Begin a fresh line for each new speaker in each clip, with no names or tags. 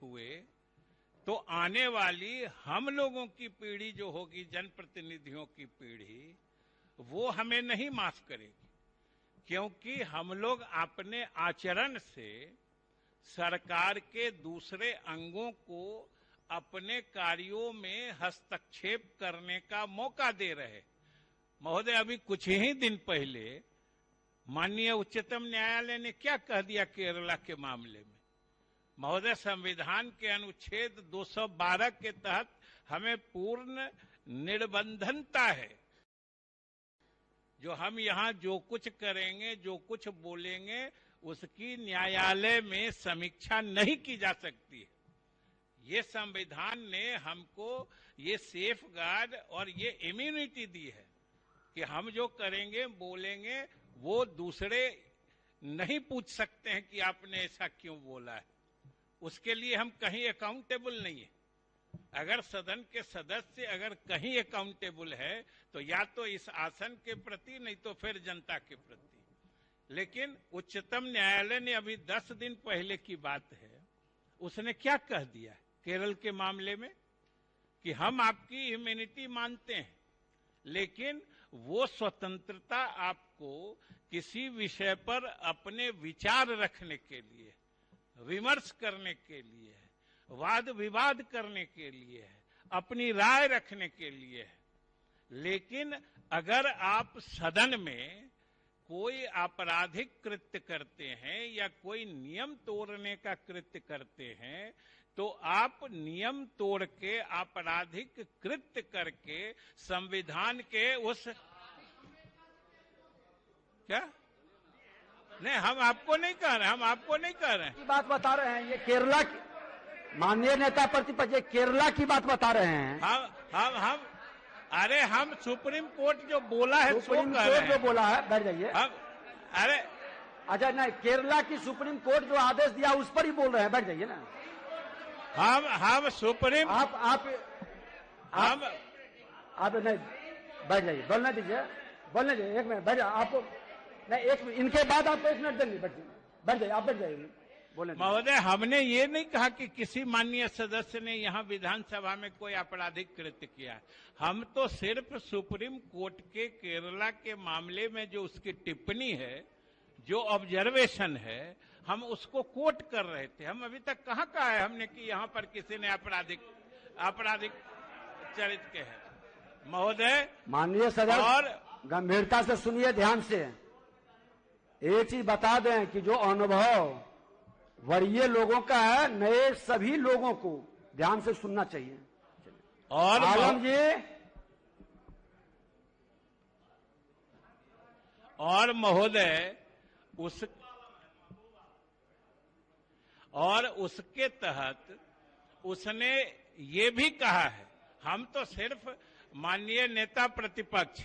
हुए तो आने वाली हम लोगों की पीढ़ी जो होगी, जनप्रतिनिधियों की पीढ़ी, वो हमें नहीं माफ करेगी, क्योंकि हम लोग अपने आचरण से सरकार के दूसरे अंगों को अपने कार्यों में हस्तक्षेप करने का मौका दे रहे। महोदय, अभी कुछ ही दिन पहले माननीय उच्चतम न्यायालय ने क्या कह दिया केरला के मामले में? महोदय, संविधान के अनुच्छेद 212 के तहत हमें पूर्ण निर्बंधनता है। जो हम यहाँ जो कुछ करेंगे, जो कुछ बोलेंगे, उसकी न्यायालय में समीक्षा नहीं की जा सकती है। ये संविधान ने हमको ये सेफ गार्ड और ये इम्यूनिटी दी है कि हम जो करेंगे, बोलेंगे, वो दूसरे नहीं पूछ सकते हैं कि आपने ऐसा क्यों बोला है। उसके लिए हम कहीं अकाउंटेबल नहीं है। अगर सदन के सदस्य अगर कहीं अकाउंटेबल है तो या तो इस आसन के प्रति, नहीं तो फिर जनता के प्रति। लेकिन उच्चतम न्यायालय ने अभी 10 दिन पहले की बात है, उसने क्या कह दिया केरल के मामले में कि हम आपकी इम्यूनिटी मानते हैं, लेकिन वो स्वतंत्रता आपको किसी विषय पर अपने विचार रखने के लिए, विमर्श करने के लिए, वाद विवाद करने के लिए है, अपनी राय रखने के लिए है। लेकिन अगर आप सदन में कोई आपराधिक कृत्य करते हैं या कोई नियम तोड़ने का कृत्य करते हैं, तो आप नियम तोड़ के, आपराधिक कृत्य करके संविधान के उस क्या नहीं, हम आपको नहीं कह रहे, हम आपको नहीं कह रहे हैं।
बात बता रहे हैं, ये केरला की माननीय नेता प्रतिपक्ष केरला की बात बता रहे हैं।
हम अरे हम सुप्रीम कोर्ट जो बोला है,
सुप्रीम कोर्ट जो बोला है, बैठ जाइए।
हम अरे
अच्छा, नहीं, केरला की सुप्रीम कोर्ट जो आदेश दिया उस पर ही बोल रहे हैं, बैठ जाइए ना।
हम सुप्रीम
आप नहीं, बैठ जाइए, बोलने दीजिए, बोलने दीजिए, 1 मिनट बैठ जाइए। आपको नहीं, 1 मिनट, इनके बाद आपको 1 मिनट देंगे, बैठ जाइए, आप बैठ जाइए, बोले।
महोदय, हमने ये नहीं कहा कि किसी माननीय सदस्य ने यहाँ विधानसभा में कोई आपराधिक कृत्य किया है। हम तो सिर्फ सुप्रीम कोर्ट के केरला के मामले में जो उसकी टिप्पणी है, जो ऑब्जर्वेशन है, हम उसको कोट कर रहे थे। हम अभी तक कहाँ कहा है हमने कि यहाँ पर किसी ने आपराधिक चरित्र के है। महोदय,
माननीय सदस्य,
और
गंभीरता से सुनिए, ध्यान से। एक चीज बता दें कि जो अनुभव वरीय लोगों का है, नए सभी लोगों को ध्यान से सुनना चाहिए।
और
आलम जी,
और महोदय, उसके तहत उसने ये भी कहा है, हम तो सिर्फ माननीय नेता प्रतिपक्ष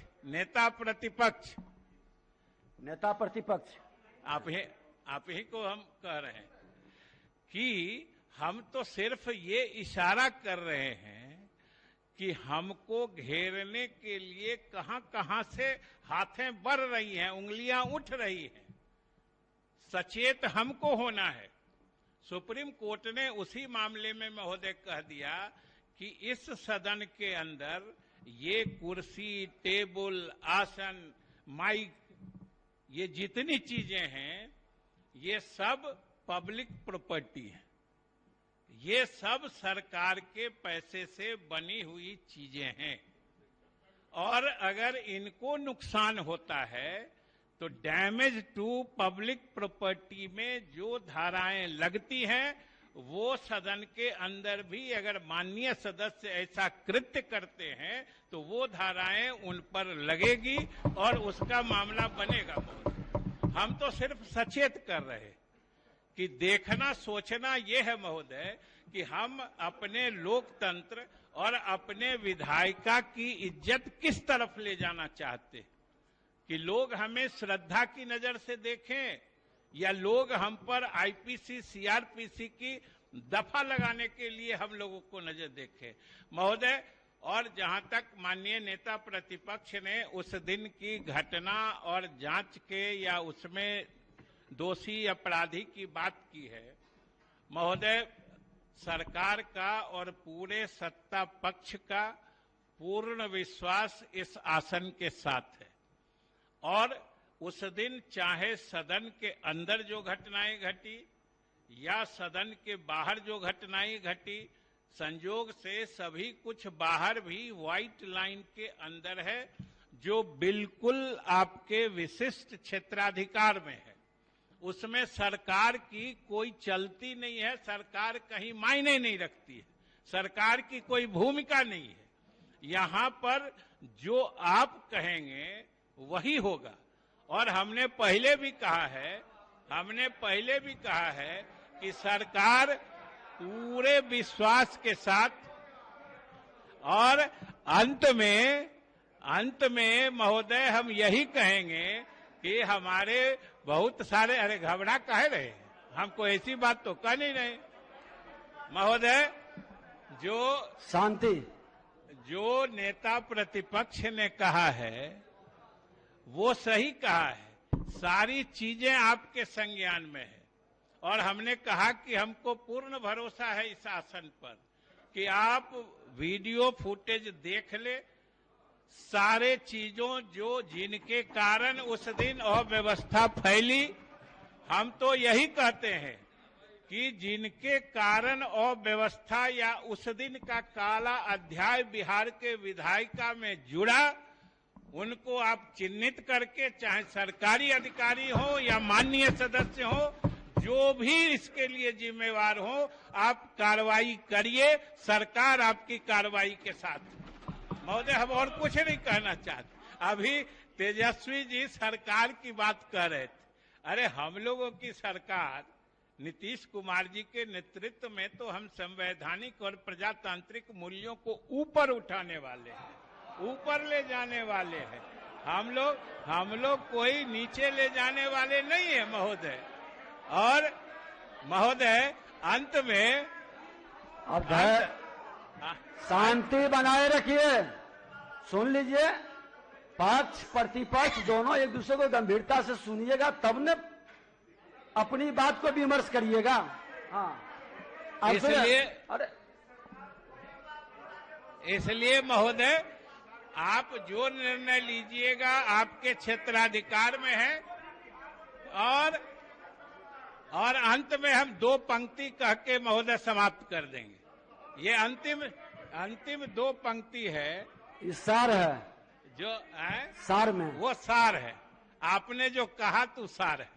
आप ही को हम कह रहे हैं कि हम तो सिर्फ ये इशारा कर रहे हैं कि हमको घेरने के लिए कहां कहां से हाथें बढ़ रही हैं, उंगलियां उठ रही हैं। सचेत हमको होना है। सुप्रीम कोर्ट ने उसी मामले में महोदय कह दिया कि इस सदन के अंदर ये कुर्सी, टेबल, आसन, माइक, ये जितनी चीजें हैं, ये सब पब्लिक प्रॉपर्टी है। ये सब सरकार के पैसे से बनी हुई चीजें हैं, और अगर इनको नुकसान होता है तो डैमेज टू पब्लिक प्रॉपर्टी में जो धाराएं लगती हैं, वो सदन के अंदर भी अगर माननीय सदस्य ऐसा कृत्य करते हैं तो वो धाराएं उन पर लगेगी और उसका मामला बनेगा। हम तो सिर्फ सचेत कर रहे कि देखना, सोचना ये है महोदय कि हम अपने लोकतंत्र और अपने विधायिका की इज्जत किस तरफ ले जाना चाहते हैं, कि लोग हमें श्रद्धा की नजर से देखें या लोग हम पर आईपीसी, सीआरपीसी की दफा लगाने के लिए हम लोगों को नजर देखें। महोदय, और जहां तक माननीय नेता प्रतिपक्ष ने उस दिन की घटना और जांच के या उसमें दोषी अपराधी की बात की है, महोदय, सरकार का और पूरे सत्ता पक्ष का पूर्ण विश्वास इस आसन के साथ है। और उस दिन चाहे सदन के अंदर जो घटनाएं घटी या सदन के बाहर जो घटनाएं घटी, संयोग से सभी कुछ बाहर भी व्हाइट लाइन के अंदर है, जो बिल्कुल आपके विशिष्ट क्षेत्राधिकार में है। उसमें सरकार की कोई चलती नहीं है, सरकार कहीं मायने नहीं रखती है, सरकार की कोई भूमिका नहीं है। यहां पर जो आप कहेंगे वही होगा। और हमने पहले भी कहा है कि सरकार पूरे विश्वास के साथ, और अंत में महोदय हम यही कहेंगे कि हमारे बहुत सारे, अरे घबरा कह रहे हैं, हमको ऐसी बात तो कह नहीं रहे महोदय। जो
शांति,
जो नेता प्रतिपक्ष ने कहा है वो सही कहा है, सारी चीजें आपके संज्ञान में है। और हमने कहा कि हमको पूर्ण भरोसा है इस आसन पर कि आप वीडियो फुटेज देख ले, सारे चीजों जिनके कारण उस दिन अव्यवस्था फैली, हम तो यही कहते हैं कि जिनके कारण अव्यवस्था या उस दिन का काला अध्याय बिहार के विधायिका में जुड़ा, उनको आप चिन्हित करके, चाहे सरकारी अधिकारी हो या माननीय सदस्य हो, जो भी इसके लिए जिम्मेवार हो, आप कार्रवाई करिए, सरकार आपकी कार्रवाई के साथ। महोदय हम और कुछ नहीं कहना चाहते। अभी तेजस्वी जी सरकार की बात कर रहे थे, अरे हम लोगों की सरकार नीतीश कुमार जी के नेतृत्व में तो हम संवैधानिक और प्रजातांत्रिक मूल्यों को ऊपर उठाने वाले हैं, ऊपर ले जाने वाले हैं। हम लोग कोई नीचे ले जाने वाले नहीं है महोदय। और महोदय अंत में
अब शांति बनाए रखिए, सुन लीजिए, पक्ष प्रतिपक्ष दोनों एक दूसरे को गंभीरता से सुनिएगा, तब ने अपनी बात को विमर्श करिएगा। हाँ,
इसलिए महोदय आप जो निर्णय लीजिएगा आपके क्षेत्राधिकार में है। और अंत में हम 2 पंक्ति कह के महोदय समाप्त कर देंगे। ये अंतिम 2 पंक्ति है,
सार है,
जो है
सार में,
वो सार है। आपने जो कहा तो सार है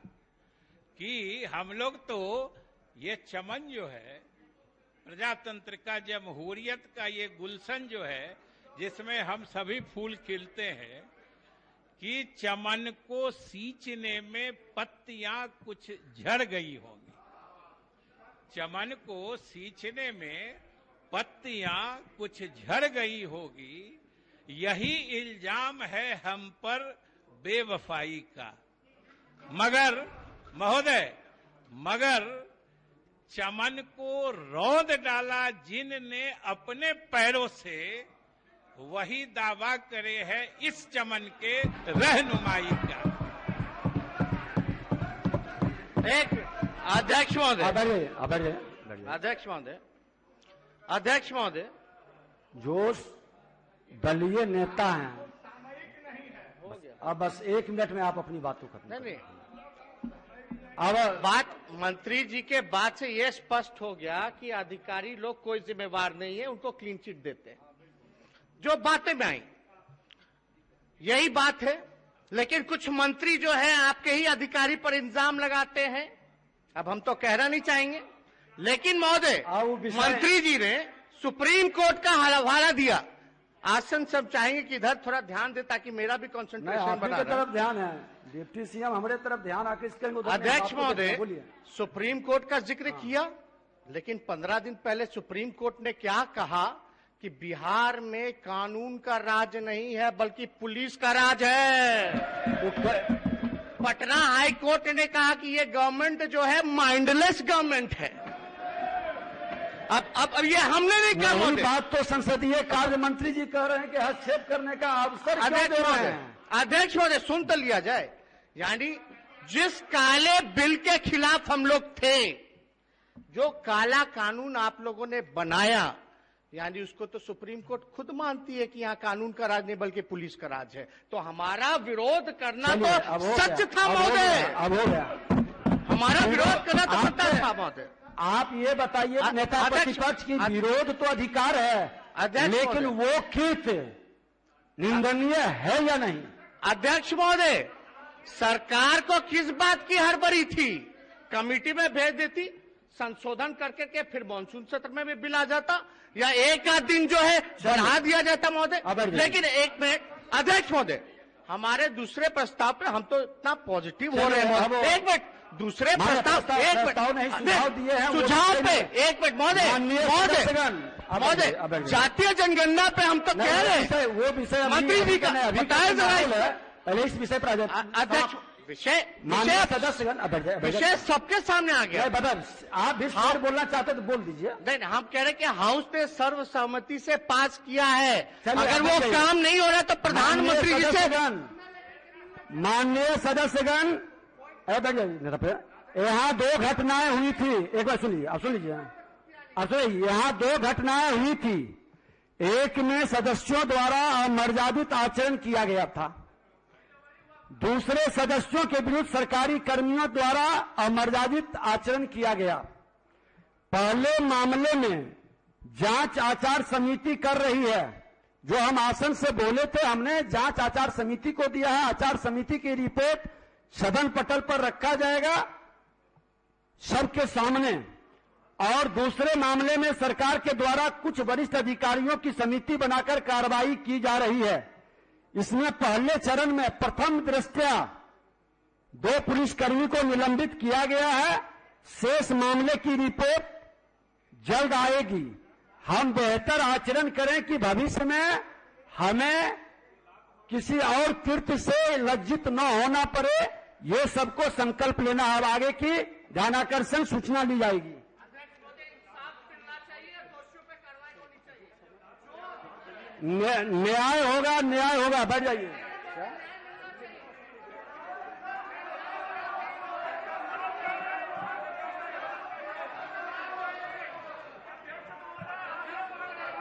कि हम लोग तो ये चमन जो है प्रजातंत्र का, जमहूरियत का ये गुलशन जो है, जिसमें हम सभी फूल खिलते हैं, कि चमन को सींचने में पत्तियां कुछ झड़ गई होंगी। चमन को सींचने में पत्तियां कुछ झड़ गई होगी, यही इल्जाम है हम पर बेवफाई का। मगर महोदय, चमन को रौंद डाला जिनने अपने पैरों से, वही दावा करे है इस चमन के रहनुमाई का।
एक अध्यक्ष महोदय,
जो दलीय नेता हैं, अब बस 1 मिनट में आप अपनी बात को खत्म
नहीं। अब बात मंत्री जी के बात से यह स्पष्ट हो गया कि अधिकारी लोग कोई जिम्मेवार नहीं है, उनको क्लीन चिट देते हैं। जो बातें में आई यही बात है, लेकिन कुछ मंत्री जो है आपके ही अधिकारी पर इल्जाम लगाते हैं। अब हम तो कहना नहीं चाहेंगे, लेकिन महोदय मंत्री जी ने सुप्रीम कोर्ट का हवाला दिया। आसन सब चाहेंगे कि इधर थोड़ा ध्यान दे ताकि मेरा भी कंसंट्रेशन बना रहे।
तरफ ध्यान है, डिप्टी सीएम हमारे तरफ ध्यान आकृष्ट।
अध्यक्ष महोदय, सुप्रीम कोर्ट का जिक्र किया, लेकिन 15 दिन पहले सुप्रीम कोर्ट ने क्या कहा कि बिहार में कानून का राज नहीं है बल्कि पुलिस का राज है। पटना हाई कोर्ट ने कहा कि ये गवर्नमेंट जो है माइंडलेस गवर्नमेंट है। अब ये हमने नहीं कहा,
बात तो संसदीय कार्य मंत्री जी कह रहे हैं कि हस्तक्षेप करने का अवसर
अध्यक्ष महोदय सुन तो लिया जाए। यानी जिस काले बिल के खिलाफ हम लोग थे, जो काला कानून आप लोगों ने बनाया, यानी उसको तो सुप्रीम कोर्ट खुद मानती है कि यहाँ कानून का राज नहीं बल्कि पुलिस का राज है, तो हमारा विरोध करना तो सच था महोदय।
अब हो गया,
हमारा विरोध करना तो सत्ता था महोदय।
आप ये बताइए, नेता प्रतिपक्ष की विरोध तो अधिकार है, लेकिन वो कृत निंदनीय है या नहीं?
अध्यक्ष महोदय, सरकार को किस बात की हड़बड़ी थी? कमेटी में भेज देती, संशोधन करके के फिर मानसून सत्र में भी बिल आ जाता, या एक आध दिन जो है बढ़ा दिया जाता महोदय। लेकिन एक मिनट अध्यक्ष महोदय, हमारे दूसरे प्रस्ताव पे हम तो इतना पॉजिटिव हो रहे हैं। एक मिनट, दूसरे प्रस्ताव
दिए हैं
सुझाव पे, एक मिनट महोदय, महोदय जातीय जनगणना पे हम तो कह रहे हैं,
वो विषय
मंत्री जी का बताया जरा।
पहले इस विषय पर
अध्यक्ष, विषय सबके सामने आ गया।
आप भी बोलना चाहते तो बोल दीजिए।
नहीं, हम कह रहे कि हाउस ने सर्वसम्मति से पास किया है, अगर वो काम नहीं हो रहा तो प्रधानमंत्री जी से।
माननीय सदस्यगण, यहाँ 2 घटनाएं हुई थी, एक बार सुनिए, आप सुन लीजिए। अब सुनिए, यहाँ 2 घटनाएं हुई थी। एक में सदस्यों द्वारा अमर्यादित आचरण किया गया था, दूसरे सदस्यों के विरुद्ध सरकारी कर्मियों द्वारा अमर्यादित आचरण किया गया। पहले मामले में जांच आचार समिति कर रही है, जो हम आसन से बोले थे, हमने जांच आचार समिति को दिया है। आचार समिति की रिपोर्ट सदन पटल पर रखा जाएगा सबके सामने। और दूसरे मामले में सरकार के द्वारा कुछ वरिष्ठ अधिकारियों की समिति बनाकर कार्रवाई की जा रही है। इसमें पहले चरण में प्रथम दृष्टया 2 पुलिसकर्मी को निलंबित किया गया है। शेष मामले की रिपोर्ट जल्द आएगी। हम बेहतर आचरण करें कि भविष्य में हमें किसी और कृत्य से लज्जित न होना पड़े, ये सबको संकल्प लेना है। आगे की ध्यानाकर्षण सूचना ली जाएगी। न्याय होगा, न्याय होगा। बैठ जाइए।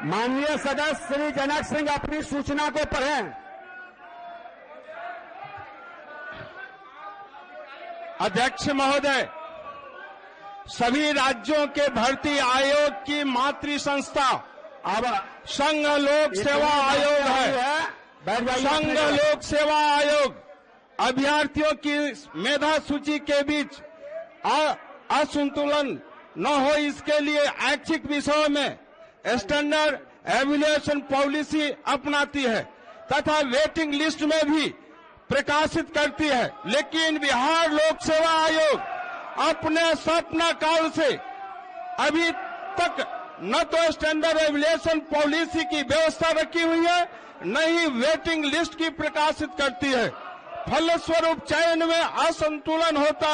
माननीय सदस्य श्री जनक सिंह अपनी सूचना को पढ़ें।
अध्यक्ष महोदय, सभी राज्यों के भर्ती आयोग की मातृ संस्था
अब
संघ लोक सेवा आयोग है। संघ लोक सेवा आयोग अभ्यर्थियों की मेधा सूची के बीच असंतुलन न हो, इसके लिए ऐच्छिक विषयों में स्टैंडर्ड एवल्यूएशन पॉलिसी अपनाती है तथा वेटिंग लिस्ट में भी प्रकाशित करती है। लेकिन बिहार लोक सेवा आयोग अपने स्थापना काल से अभी तक न तो स्टैंडर्ड एवल्यूएशन पॉलिसी की व्यवस्था रखी हुई है, न ही वेटिंग लिस्ट की प्रकाशित करती है। फलस्वरूप चयन में असंतुलन होता है।